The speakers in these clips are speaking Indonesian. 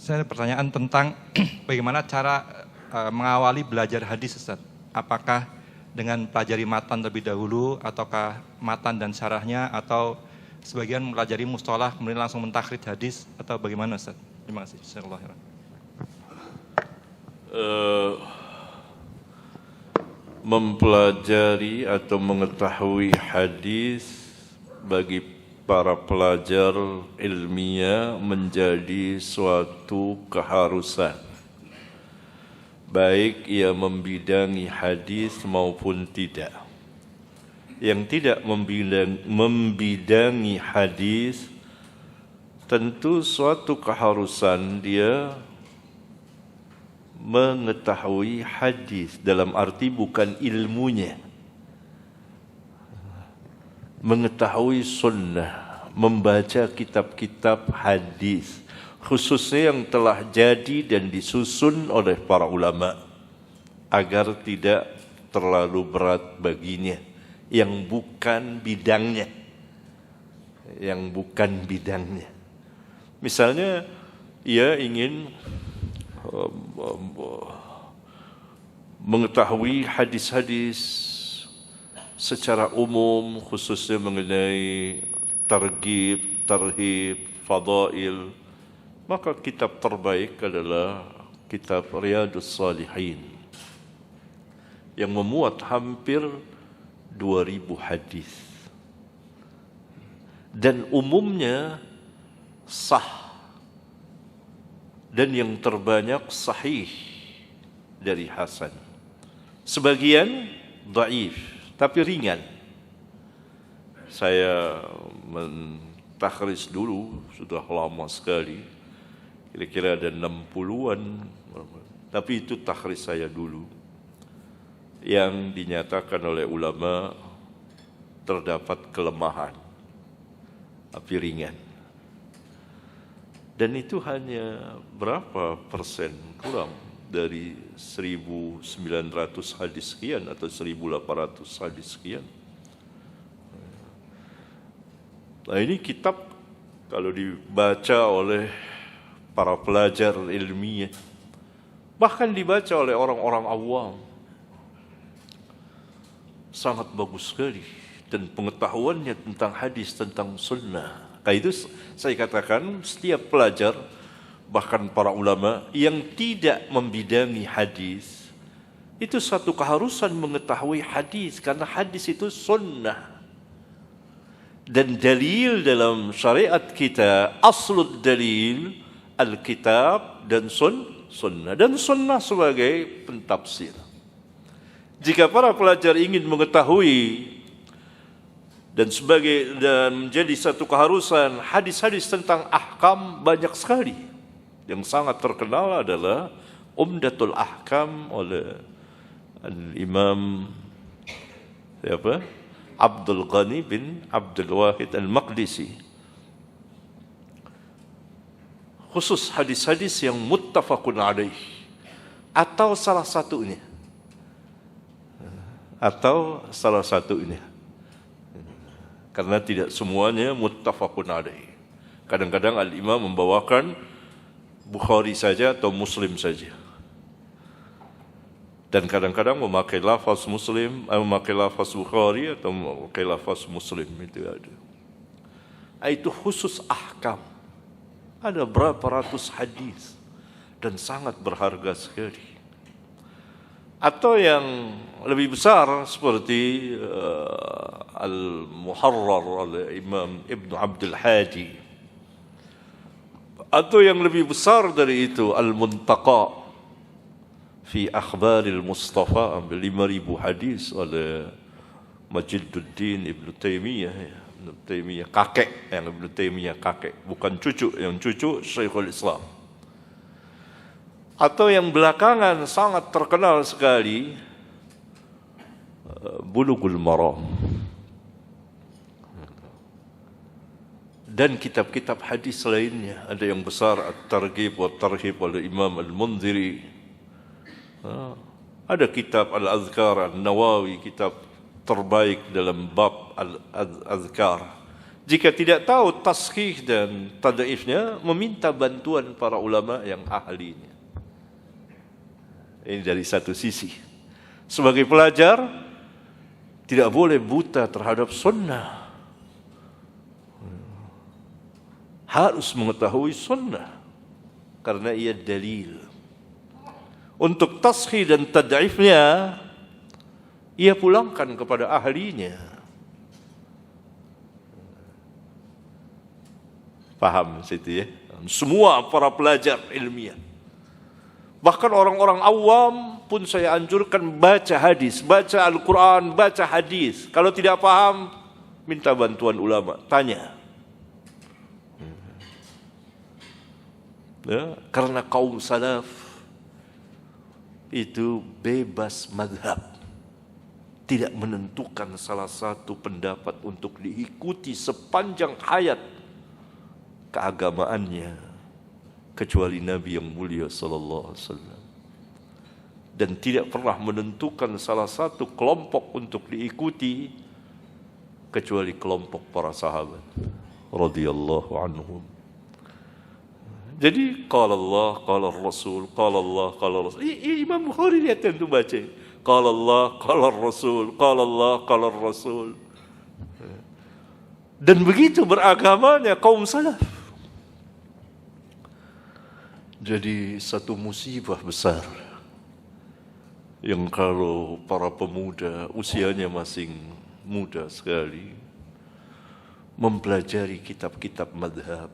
Saya ada pertanyaan tentang bagaimana cara mengawali belajar hadis, Ustaz. Apakah dengan pelajari matan terlebih dahulu, ataukah matan dan syarahnya, atau sebagian mempelajari mustalah kemudian langsung mentakhrij hadis, atau bagaimana, Ustaz? Terima kasih. Mempelajari atau mengetahui hadis bagi para pelajar ilmiah menjadi suatu keharusan, baik ia membidangi hadis maupun tidak. Yang tidak membidangi hadis tentu suatu keharusan dia mengetahui hadis, dalam arti bukan ilmunya, mengetahui sunnah, membaca kitab-kitab hadis, khususnya yang telah jadi dan disusun oleh para ulama, agar tidak terlalu berat baginya yang bukan bidangnya. Misalnya ia ingin mengetahui hadis-hadis secara umum, khususnya mengenai targhib, tarhib, fadail, maka kitab terbaik adalah kitab Riyadhus Shalihin yang memuat hampir 2000 hadis dan umumnya sah, dan yang terbanyak sahih dari hasan. Sebagian dhaif tapi ringan. Saya mentakhrij dulu, sudah lama sekali, kira-kira ada 60-an, tapi itu takhrij saya dulu, yang dinyatakan oleh ulama terdapat kelemahan, tapi ringan. Dan itu hanya berapa persen, kurang dari 1900 hadis sekian atau 1800 hadis sekian. Nah, ini kitab kalau dibaca oleh para pelajar ilmiah, bahkan dibaca oleh orang-orang awam, sangat bagus sekali, dan pengetahuannya tentang hadis, tentang sunnah. Nah, itu saya katakan setiap pelajar, bahkan para ulama yang tidak membidangi hadis, itu satu keharusan mengetahui hadis, karena hadis itu sunnah. Dan dalil dalam syariat kita, aslud dalil, alkitab dan sunnah. Dan sunnah sebagai pentafsir. Jika para pelajar ingin mengetahui dan menjadi satu keharusan hadis-hadis tentang ahkam, banyak sekali. Yang sangat terkenal adalah Umdatul Ahkam oleh Imam Abdul Ghani bin Abdul Wahid Al-Maqdisi. Khusus hadis-hadis yang muttafaqun alaih, atau salah satunya. Karena tidak semuanya muttafaqun alaih. Kadang-kadang al-imam membawakan Bukhari saja atau Muslim saja. Dan kadang-kadang memakai lafaz Muslim, memakai lafaz Bukhari atau memakai lafaz Muslim, itu ada. Itu khusus ahkam. Ada berapa ratus hadis dan sangat berharga sekali. Atau yang lebih besar seperti Al-Muharrar oleh Imam Ibn Abdul Hadi. Atau yang lebih besar dari itu Al-Muntaqa fi Akhbaril Mustafa, 5,000 hadis oleh Majiduddin Ibn Taimiyah. Ibn Taimiyah kakek, yang Ibn Taimiyah kakek, bukan cucu, yang cucu Syekhul Islam. Atau yang belakangan sangat terkenal sekali, Bulughul Maram. Dan kitab-kitab hadis lainnya, ada yang besar, At-Targhib wa Tarhib oleh Imam Al-Mundhiri. Ada kitab Al-Azkar An-Nawawi, kitab terbaik dalam bab Al-Azkar, Jika tidak tahu taskhih dan tad'ifnya, meminta bantuan para ulama yang ahlinya. Ini dari satu sisi. Sebagai pelajar, tidak boleh buta terhadap sunnah. Harus mengetahui sunnah, karena ia dalil. Untuk taskhih dan tad'ifnya, ia pulangkan kepada ahlinya. Paham situ ya? Semua para pelajar ilmiah. Bahkan orang-orang awam pun saya anjurkan baca hadis, baca Al-Quran, baca hadis. Kalau tidak paham, minta bantuan ulama, tanya. Ya, karena kaum salaf itu bebas madhab, tidak menentukan salah satu pendapat untuk diikuti sepanjang hayat keagamaannya, kecuali Nabi yang mulia sallallahu alaihi wasallam, dan tidak pernah menentukan salah satu kelompok untuk diikuti kecuali kelompok para sahabat radhiyallahu anhum. Jadi qala Allah, qala Rasul, qala Allah, qala Rasul. Imam Bukhari lihat tentu baca. Qala Allah, qala Rasul, qala Allah, qala Rasul. Dan begitu beragamanya kaum salaf. Jadi satu musibah besar yang kalau para pemuda usianya masih muda sekali mempelajari kitab-kitab madhab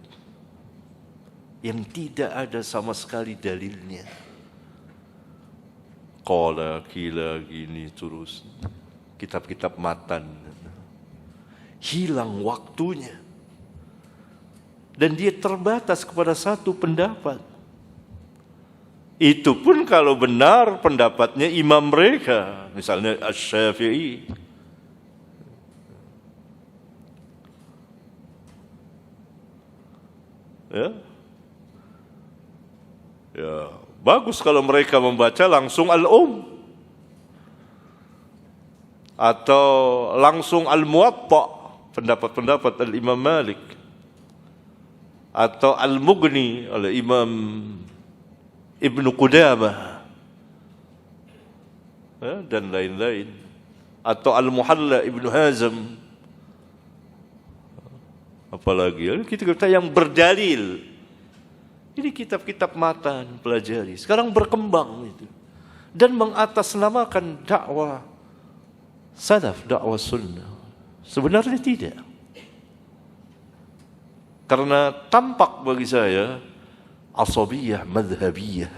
yang tidak ada sama sekali dalilnya. Qala, kila, gini terus. Kitab-kitab matan. Hilang waktunya. Dan dia terbatas kepada satu pendapat. Itu pun kalau benar pendapatnya imam mereka. Misalnya Asy-Syafi'i. Ya, bagus kalau mereka membaca langsung atau langsung Al-Muwatta, pendapat-pendapat Al-Imam Malik, atau Al-Mughni oleh Imam Ibnu Qudamah, dan lain-lain, atau Al-Muhalla Ibnu Hazm, apalagi kita yang berdalil. Ini kitab-kitab matan pelajari. Sekarang berkembang itu. Dan mengatasnamakan dakwah salaf, dakwah sunnah. Sebenarnya tidak. Karena tampak bagi saya asabiyah madhabiyah.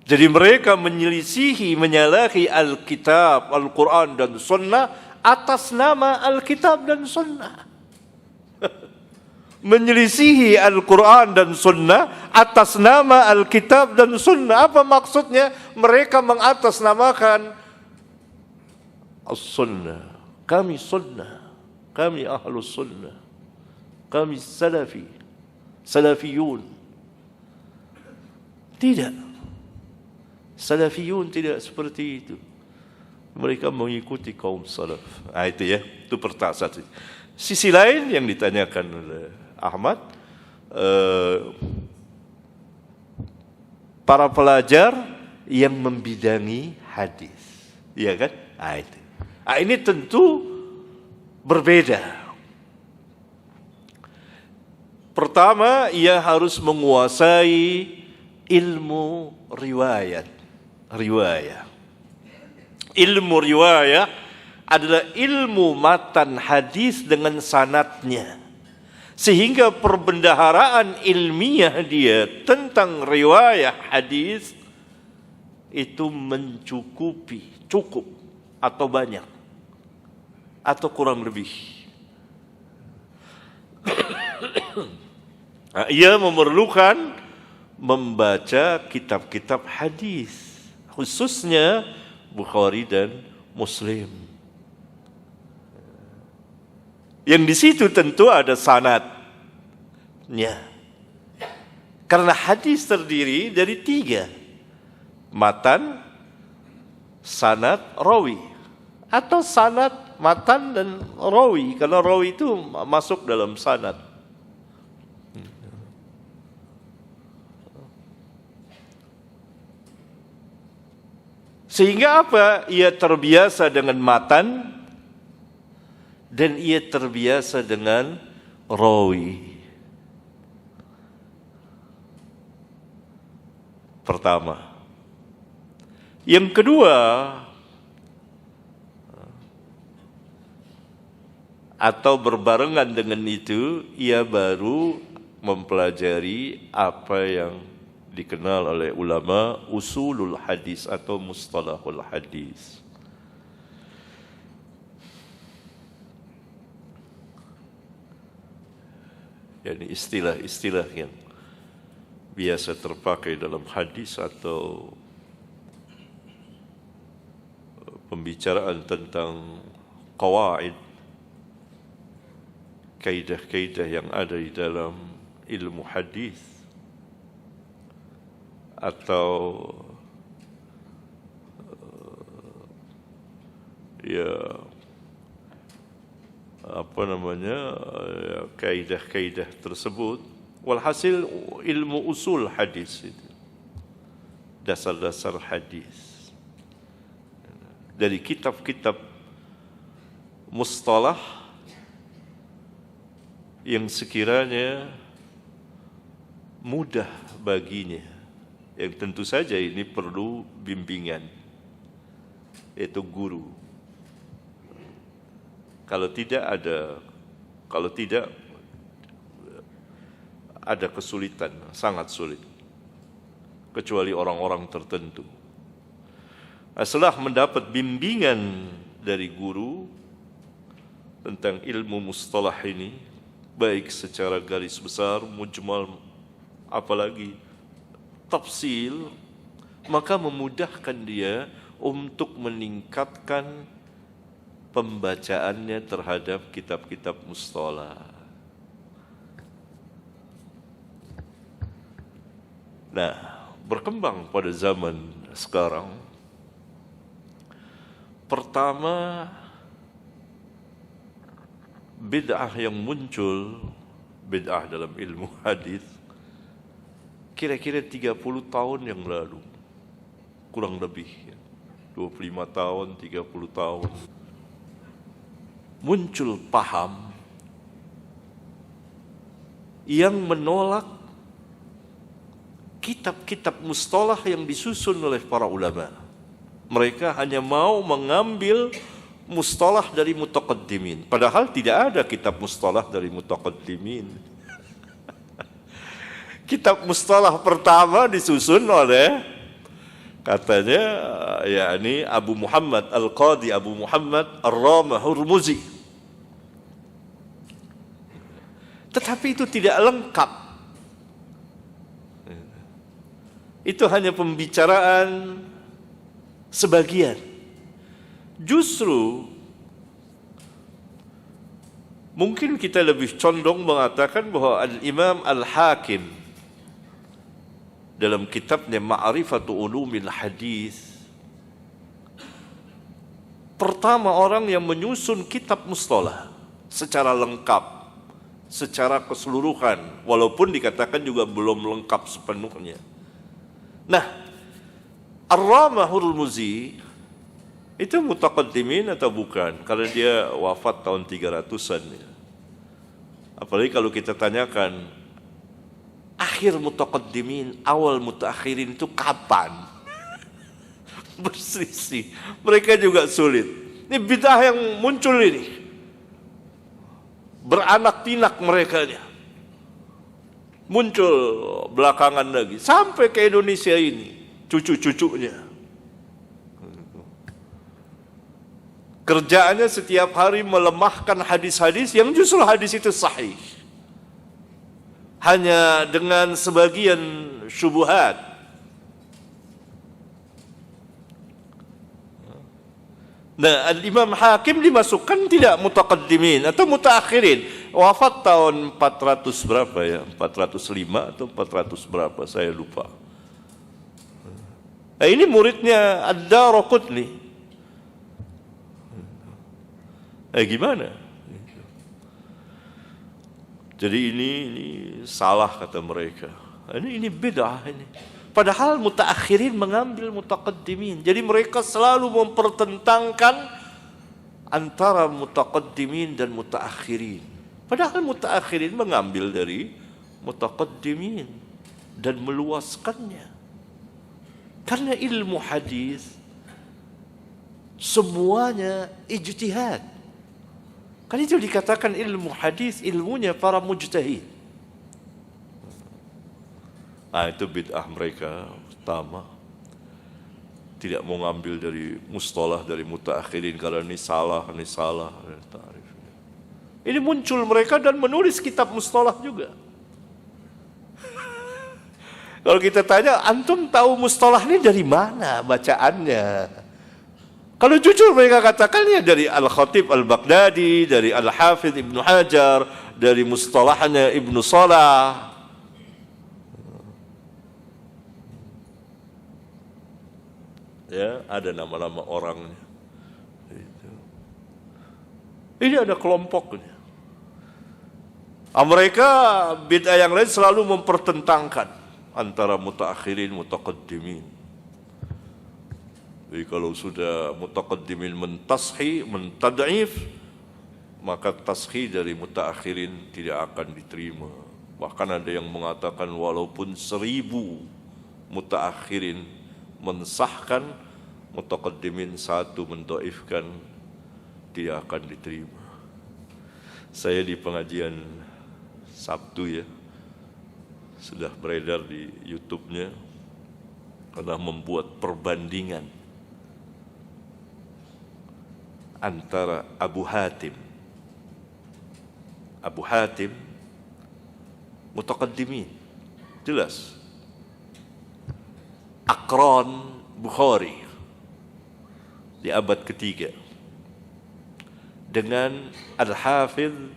Jadi mereka menyelisihi, menyalahi Alkitab, Al-Quran dan Sunnah atas nama Alkitab dan Sunnah. Menyelisihi Al-Quran dan Sunnah atas nama Alkitab dan Sunnah. Apa maksudnya? Mereka mengatasnamakan As-Sunnah. Kami Sunnah, kami Ahlus Sunnah, kami Salafi, Salafiyun. Tidak, Salafiyun tidak seperti itu. Mereka mengikuti kaum salaf. Itu ya, itu pertanyaan. Sisi lain yang ditanyakan oleh Ahmad, para pelajar yang membidangi hadis, iya kan? Itu. Ini tentu berbeda. Pertama, ia harus menguasai ilmu riwayat. Ilmu riwayat adalah ilmu matan hadis dengan sanadnya. Sehingga perbendaharaan ilmiah dia tentang riwayat hadis itu mencukupi, cukup atau banyak atau kurang lebih. Ia memerlukan membaca kitab-kitab hadis, khususnya Bukhari dan Muslim. Yang di situ tentu ada sanadnya. Karena hadis terdiri dari 3. Matan, sanad, rawi. atau sanad, matan dan rawi, karena rawi itu masuk dalam sanad. Sehingga apa? Ia terbiasa dengan matan dan ia terbiasa dengan rawi. Pertama. Yang kedua, atau berbarengan dengan itu, ia baru mempelajari apa yang dikenal oleh ulama usulul hadis atau mustalahul hadis. Yani istilah-istilah yang biasa terpakai dalam hadis atau pembicaraan tentang qawaid, kaidah-kaidah yang ada di dalam ilmu hadis atau kaidah-kaidah tersebut. Walhasil ilmu usul hadis itu, dasar-dasar hadis dari kitab-kitab mustalah yang sekiranya mudah baginya, yang tentu saja ini perlu bimbingan, yaitu guru. Kalau tidak ada kesulitan, sangat sulit, kecuali orang-orang tertentu. Setelah mendapat bimbingan dari guru tentang ilmu mustalah ini, baik secara garis besar, mujmal, apalagi tafsil, maka memudahkan dia untuk meningkatkan pembacaannya terhadap kitab-kitab mustalah. Nah, berkembang pada zaman sekarang, pertama, bid'ah yang muncul, bid'ah dalam ilmu hadis, kira-kira 30 tahun yang lalu, kurang lebih, 25 tahun, 30 tahun, muncul paham yang menolak kitab-kitab mustalah yang disusun oleh para ulama. Mereka hanya mau mengambil mustalah dari mutaqaddimin. Padahal tidak ada kitab mustalah dari mutaqaddimin. Kitab mustalah pertama disusun oleh, katanya, yakni Abu Muhammad Al-Qadi Abu Muhammad Ar-Ramah Hurmuzi. Tetapi itu tidak lengkap. Itu hanya pembicaraan sebagian. Justru mungkin kita lebih condong mengatakan bahwa Al-Imam Al-Hakim dalam kitabnya Ma'rifatu Ulumil Hadis, pertama orang yang menyusun kitab mustalah secara lengkap, secara keseluruhan, walaupun dikatakan juga belum lengkap sepenuhnya. Nah, Ar-Ramah Hurmuzi itu mutaqaddimin atau bukan? Karena dia wafat tahun 300-an. Apalagi kalau kita tanyakan, akhir mutaqaddimin, awal mutaakhirin itu kapan? Berselisih. Mereka juga sulit. Ini bid'ah yang muncul ini. Beranak pinak merekanya. Muncul belakangan lagi sampai ke Indonesia ini, cucu-cucunya. Kerjaannya setiap hari melemahkan hadis-hadis yang justru hadis itu sahih, hanya dengan sebagian syubhat. Nah, Al-Imam Hakim dimasukkan tidak mutaqaddimin atau mutaakhirin. Wafat tahun 400 berapa ya? 405 atau 400 berapa, saya lupa. Nah, ini muridnya Ad-Daraqutni. Gimana? Jadi ini salah kata mereka. Ini bid'ah ini. Padahal mutaakhirin mengambil mutaqaddimin. Jadi mereka selalu mempertentangkan antara mutaqaddimin dan mutaakhirin. Padahal mutaakhirin mengambil dari mutaqaddimin dan meluaskannya. Karena ilmu hadis semuanya ijtihad. Kan itu dikatakan ilmu hadis, ilmunya para mujtahid. Nah, itu bid'ah mereka pertama. Tidak mau ngambil dari mustalah, dari mutaakhirin, karena ini salah. Ini muncul mereka dan menulis kitab mustalah juga. Kalau kita tanya, antum tahu mustalah ini dari mana bacaannya? Kalau jujur mereka katakan ya dari Al-Khatib Al-Baghdadi, dari Al-Hafidh Ibnu Hajar, dari mustalahnya Ibnu Salah. Ya, ada nama-nama orangnya. Ini ada kelompoknya. Mereka bid'ah yang lain selalu mempertentangkan antara mutaakhirin, mutaqaddimin. Jadi kalau sudah mutaqaddimin mentashi, mentad'if, maka tashi dari mutaakhirin tidak akan diterima. Bahkan ada yang mengatakan walaupun 1000 mutaakhirin mensahkan, mutaqaddimin satu mendoifkan, tidak akan diterima. Saya di pengajian Sabtu ya, sudah beredar di YouTube-nya, pernah membuat perbandingan antara Abu Hatim mutaqaddimin, jelas Aqran Bukhari di abad ketiga, dengan Al-Hafidh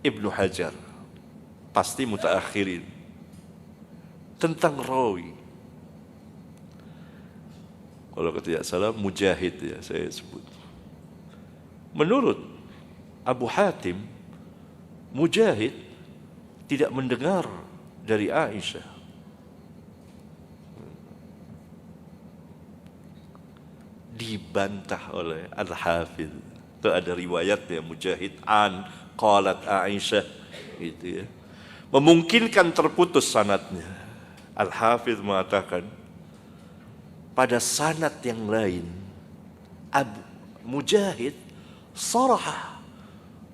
Ibnu Hajar, pasti mutaakhirin, tentang rawi. Kalau tidak salah Mujahid ya saya sebut. Menurut Abu Hatim, Mujahid tidak mendengar dari Aisyah. Dibantah oleh Al-Hafidh. Itu ada riwayatnya, Mujahid an qalat Aisyah, gitu ya. Memungkinkan terputus sanadnya. Al-Hafidh mengatakan pada sanad yang lain Abu Mujahid sarah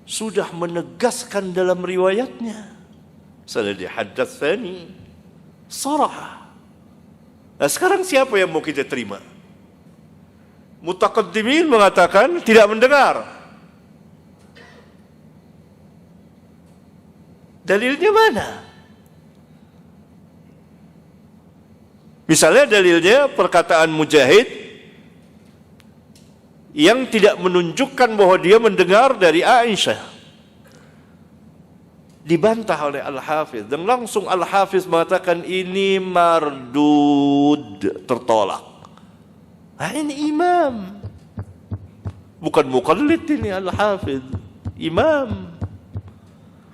sudah menegaskan dalam riwayatnya, sanad haddatsani sarah. Nah, sekarang siapa yang mau kita terima? Mutaqaddimin mengatakan tidak mendengar. Dalilnya mana? Misalnya dalilnya perkataan Mujahid yang tidak menunjukkan bahwa dia mendengar dari Aisyah. Dibantah oleh Al-Hafidh, dan langsung Al-Hafidh mengatakan ini mardud, tertolak. Nah, ini imam, bukan muqallid, ini Al-Hafidh, imam,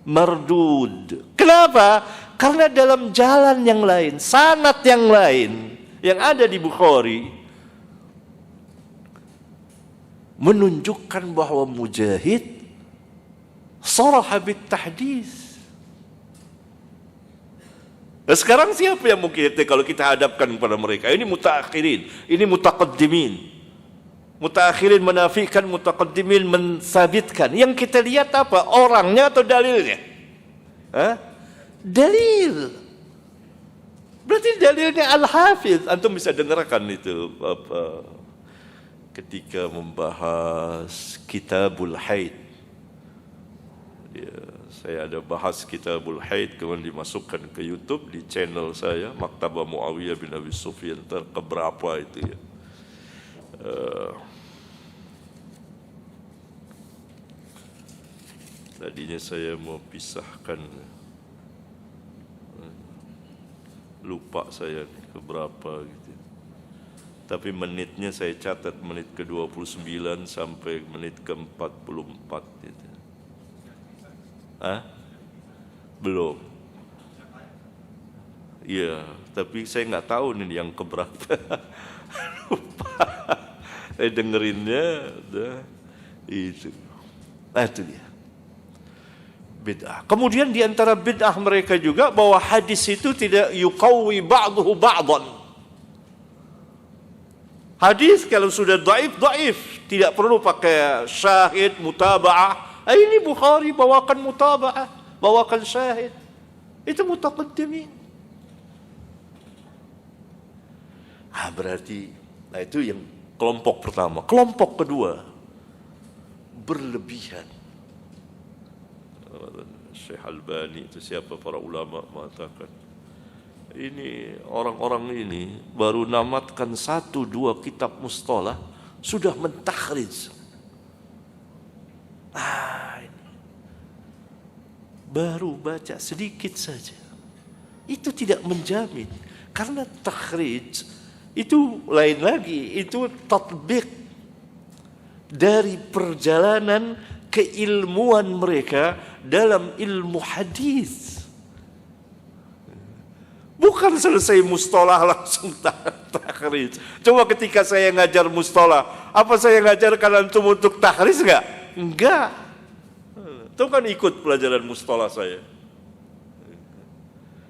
mardud. Kenapa? Karena dalam jalan yang lain, sanad yang lain yang ada di Bukhari menunjukkan bahwa Mujahid saraha bit tahdits. Nah, sekarang siapa yang mungkin kalau kita hadapkan kepada mereka? Ini mutaakhirin, ini mutaqaddimin. Mutaakhirin menafikan, mutaqaddimin mensabitkan. Yang kita lihat apa? Orangnya atau dalilnya? Dalil. Berarti dalilnya Al-Hafidh. Antum bisa dengarkan itu ketika membahas Kitabul Haid. Ya, saya ada bahas Kitabul Haid, kemudian dimasukkan ke YouTube di channel saya, Maktabah Muawiyah bin Abi Sufyan, keberapa itu ya. Tadinya saya mau pisahkan, lupa saya keberapa gitu. Tapi menitnya saya catat menit ke-29 sampai menit ke-44 gitu. Belum. Iya, tapi saya nggak tahu nih yang keberapa. Lupa. Saya dengerinnya udah itu. Itu dia. Bid'ah. Kemudian di antara bid'ah mereka juga bahwa hadis itu tidak yuqawwi ba'duhu ba'dan. Hadis kalau sudah dhaif, tidak perlu pakai syahid, mutaba'ah. Ini Bukhari bawakan mutaba'ah, bawakan syahid. Itu mutaqaddimin. Berarti itu yang kelompok pertama. Kelompok kedua berlebihan. Syekh Albani itu siapa, para ulama mengatakan ini orang-orang ini baru namatkan 1-2 kitab mustalah sudah mentakhrij. Ini baru baca sedikit saja. Itu tidak menjamin, karena takhrij itu lain lagi, itu tatbik dari perjalanan keilmuan mereka dalam ilmu hadis. Bukan selesai mustalah langsung takhrij. Coba ketika saya ngajar mustalah, apa saya ngajarkan antum untuk takhrij enggak? Enggak. Itu kan ikut pelajaran mustalah saya.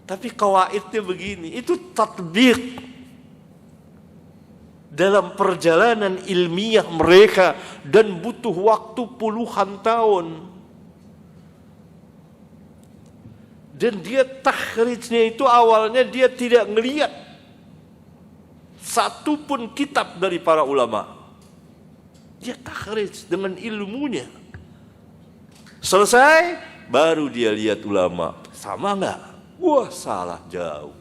Tapi kawaidnya begini, itu tatbik dalam perjalanan ilmiah mereka dan butuh waktu puluhan tahun. Dan dia takhrijnya itu awalnya dia tidak ngelihat satu pun kitab dari para ulama. Dia takhrij dengan ilmunya. Selesai, baru dia lihat ulama. Sama enggak? Wah, salah jauh.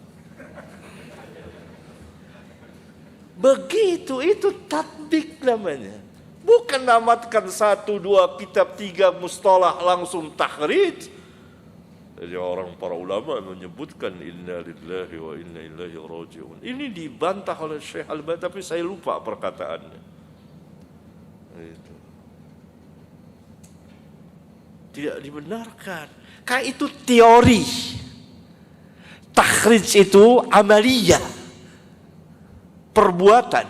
Begitu, itu tatbik namanya. Bukan namatkan 1-2 kitab 3 mustalah langsung takhrij. Jadi orang para ulama menyebutkan inna lillahi wa inna ilaihi raji'un. Ini dibantah oleh Syekh Albani, tapi saya lupa perkataannya. Itu tidak dibenarkan. Karena itu teori. Takhrij itu amaliyah, perbuatan.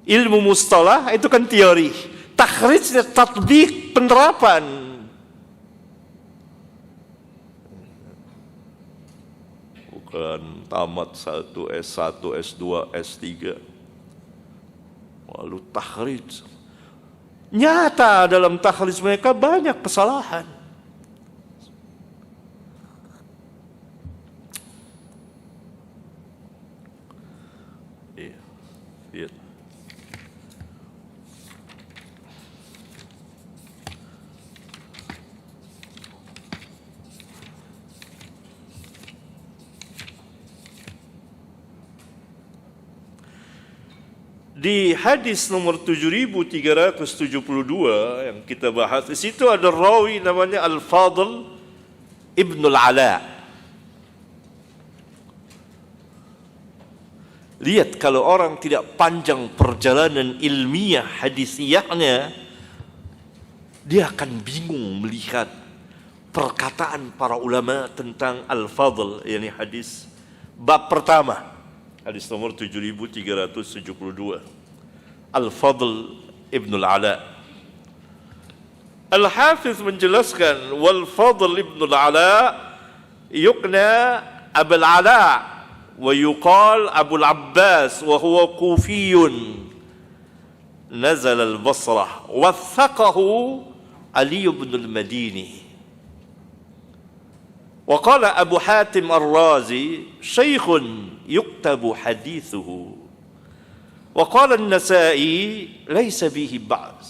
Ilmu mustalah itu kan teori. Takhrijnya tatbik, penerapan. Bukan tamat 1, S1, S2, S3. Lalu takhrij. Nyata dalam takhrij mereka banyak kesalahan. Iya. Di hadis nomor 7372 yang kita bahas, di situ ada rawi namanya Al-Fadl Ibn Al-Ala. Lihat, kalau orang tidak panjang perjalanan ilmiah hadisiyahnya, dia akan bingung melihat perkataan para ulama tentang Al-Fadl, yakni hadis bab pertama. Hadis nomor 7372. Al-Fadl Ibn Al-Ala. Al-Hafiz menjelaskan, wal Fadl Ibn Al-Ala yukna Abul Ala wa yuqal Abul Abbas wa huwa Kufiyun nazal al-Basrah wathaqahu Ali ibn al-Madini. وقال أبو حاتم الرازي شيخ يكتب حديثه وقال النسائي ليس به بأس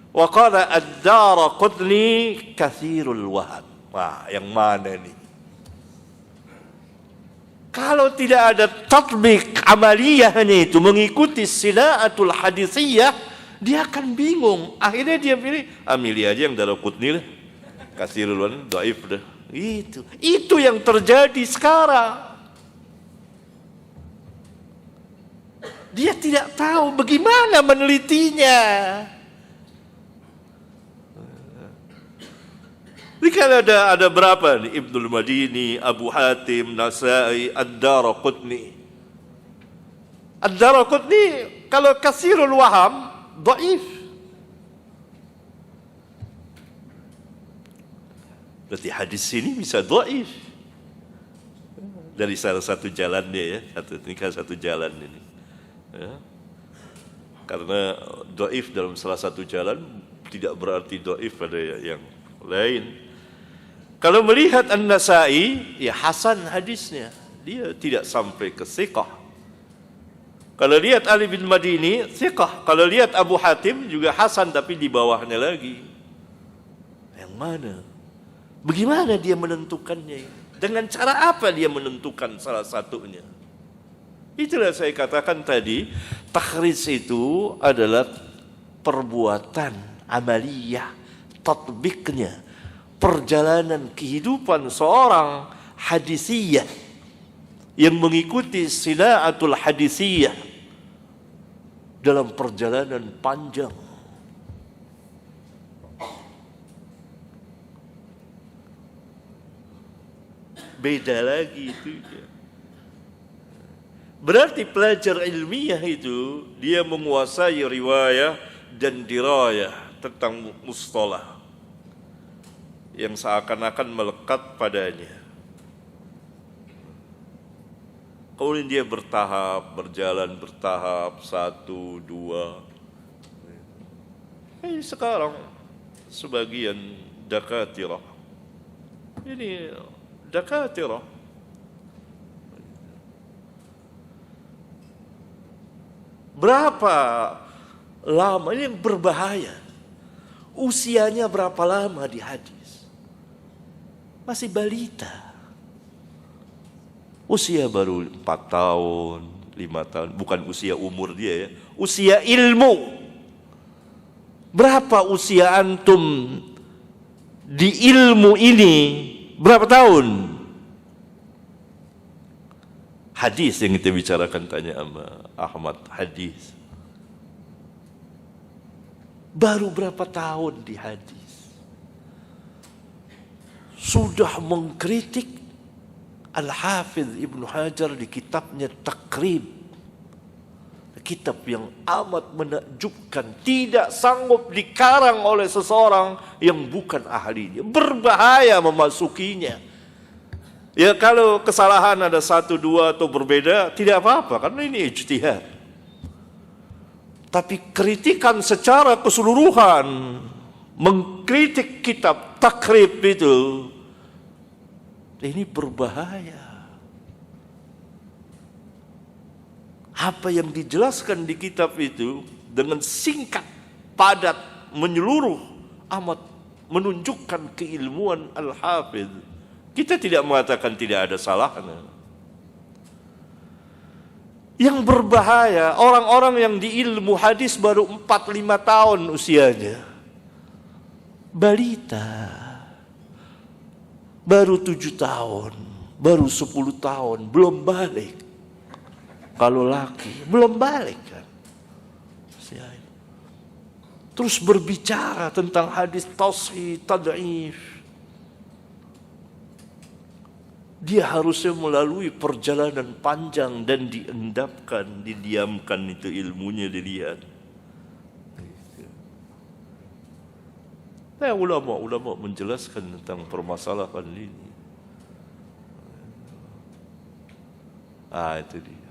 وقال الدارقطني كثير الوهم. Wah, yang mana nih? Kalau tidak ada tatbik amaliyahnya itu mengikuti sinaatul hadisiyah, dia akan bingung. Akhirnya dia pilih milih aja yang Daraqutni lah. Kasirul dhaif dah. Itu yang terjadi sekarang. dia tidak tahu bagaimana menelitinya. Ini kan ada berapa nih? Ibnul Madini, Abu Hatim, Nasai, Ad-Daraqutni. Ad-Daraqutni kalau kasirul waham, dhaif. Berarti hadis ini bisa dhaif. Dari salah satu jalannya ya, satu jalan ini. Ya. Karena dhaif dalam salah satu jalan tidak berarti dhaif pada yang lain. Kalau melihat An-Nasai, ya hasan hadisnya. Dia tidak sampai ke thiqah. Kalau lihat Ali bin Madini, thiqah. Kalau lihat Abu Hatim juga hasan tapi di bawahnya lagi. Yang mana? Bagaimana dia menentukannya? Dengan cara apa dia menentukan salah satunya? Itulah saya katakan tadi, takhrij itu adalah perbuatan amaliyah, tatbiknya. Perjalanan kehidupan seorang hadisiyah yang mengikuti silaatul hadisiyah dalam perjalanan panjang. Beda lagi itu. Berarti pelajar ilmiah itu dia menguasai riwayah dan dirayah tentang mustalah yang seakan-akan melekat padanya. Kemudian dia berjalan bertahap, 1, 2. Sekarang sebagian dakatirah. Ini dakatirah. Berapa lama, ini yang berbahaya. Usianya berapa lama di hadis? Masih balita. Usia baru 4 tahun, 5 tahun. Bukan usia umur dia ya. Usia ilmu. Berapa usia antum di ilmu ini? Berapa tahun? Hadis yang kita bicarakan, tanya sama Ahmad, hadis. Baru berapa tahun di hadis? Sudah mengkritik Al-Hafidh Ibnu Hajar di kitabnya Takrib. Kitab yang amat menakjubkan, tidak sanggup dikarang oleh seseorang yang bukan ahlinya. Berbahaya memasukinya. Ya kalau kesalahan ada 1, 2 atau berbeda, tidak apa-apa, karena ini ijtihad. Tapi kritikan secara keseluruhan, mengkritik kitab Takrib itu, ini berbahaya. Apa yang dijelaskan di kitab itu dengan singkat, padat, menyeluruh, amat menunjukkan keilmuan Al-Hafidh. Kita tidak mengatakan tidak ada salahnya. Yang berbahaya, orang-orang yang di ilmu hadis baru 4-5 tahun usianya. Balita. Baru 7 tahun, baru 10 tahun, belum balik. Kalau laki, belum balik kan. Terus berbicara tentang hadis tashih, tad'if. Dia harusnya melalui perjalanan panjang dan diendapkan, didiamkan itu ilmunya dilihat. Nah, ulama menjelaskan tentang permasalahan ini. Itu dia.